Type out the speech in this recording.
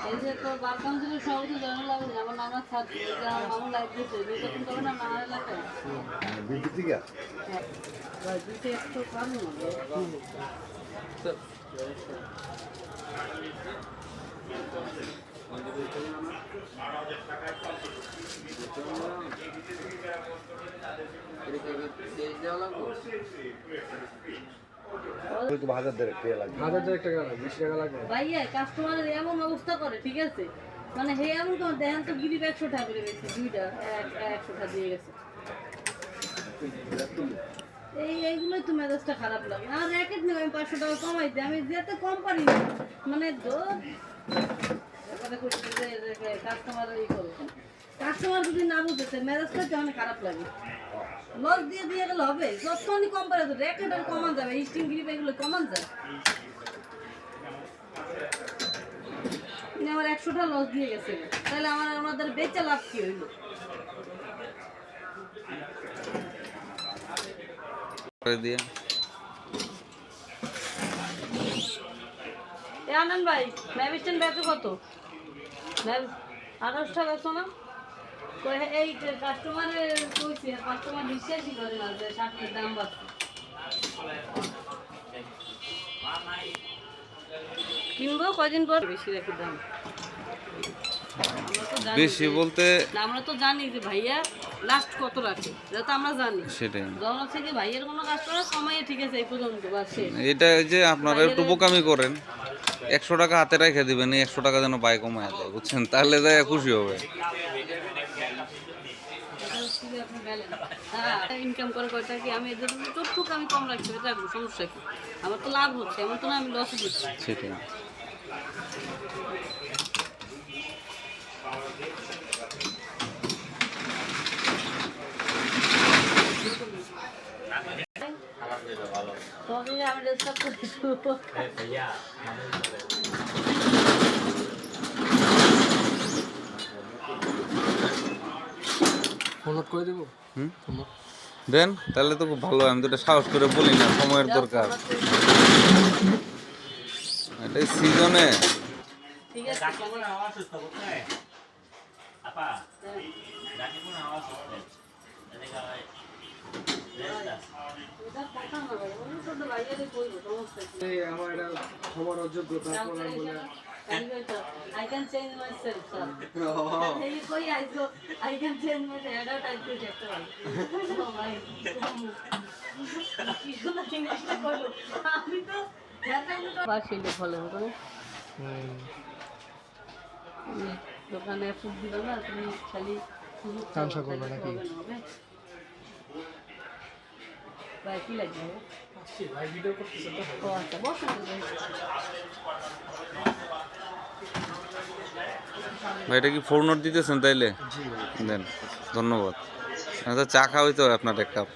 এই যে তোর বার কাউন্সিলের সভাপতি জয়নুল আবেদিন আমার নানার ছাত্র মামুন লাইফ দিয়েছে নির্বাচন করে না নানার এলাকায় ভাই দুইটা একটু কম ভাইয়া কাস্টমারের এমন অবস্থা করে ঠিক আছে মানে হে এমন তোমার দেখেন তো গিরিব 100 টাকা করে গেছে দুইটা 100 টাকা দিয়ে গেছে এইগুলোই তো মেজাজটা খারাপ লাগে আর র্যাকেট নেই আমি 500 টাকা কমাই দিই আমি যেতে কম পারি না মানে কাস্টমার ই করো কাস্টমার যদি না বুঝেছে মেজাজটা তেমন খারাপ লাগে লস দিয়ে দিয়ে গেলে হবে যতক্ষণই কম পারে তো র্যাকেট আর কমান যাবে স্টিং গ্রিপ এগুলো কমান যায় আমার 100টা লস দিয়ে গেছে তাহলে আমাদের বেচা লাভ কি হইলো আনন্দ ভাই ম্যাভিস্টেন বেচো কত 1800 বেচো না তো এই কাস্টমারের কইছি কাস্টমার বিশ্বাসই করে না যে শাকের দাম বাড়ছে কিনবো কয়দিন পর বেশি রাখি দাম বেশি বলতে আমরা তো জানি যে ভাইয়া লাস্ট কত রাখে এটা তো আমরা জানি সেটাই যখন হচ্ছে কি ভাইয়ের কোনো কাস্টমার কমাইয়ে ঠিক আছে এই পর্যন্ত বাস এটা যে আপনারা একটু বোকামি করেন 100 টাকা হাতে রেখে দিবেন 100 টাকা যেন বাই কমায় দেয় বুঝছেন তাহলে যায় খুশি হবে ইনকাম করে কয়টা কি আমি এদের যতটুকু আমি কম রাখছি এটা রাখবো সমস্যা কি আমার তো লাভ হচ্ছে এমন তো না আমি লসে দিচ্ছি সেটাই তোমাকে আমি ডিস্টার্ব করছি করে দেবো দেন তাহলে তো খুব ভালো আমি তো এটা সাহস করে বলি না সময়ের দরকার এটা সিজনে ঠিক আছে আমার এটা সবার অযোগ্যতা বলে I can change myself, sir. I can change myself. I don't have to check it. Oh my God. দোকানে ফুড দিল না তুমি খালি তামসা করবে নাকি ভাই কি লাগবে ভাই ভিডিও করতেছে তো ও আচ্ছা বসুন ভাই এটা কি 4 নোট দিতেছেন তাইলে দেন ধন্যবাদ আচ্ছা চা খাওয়াই তো আপনার এক কাপ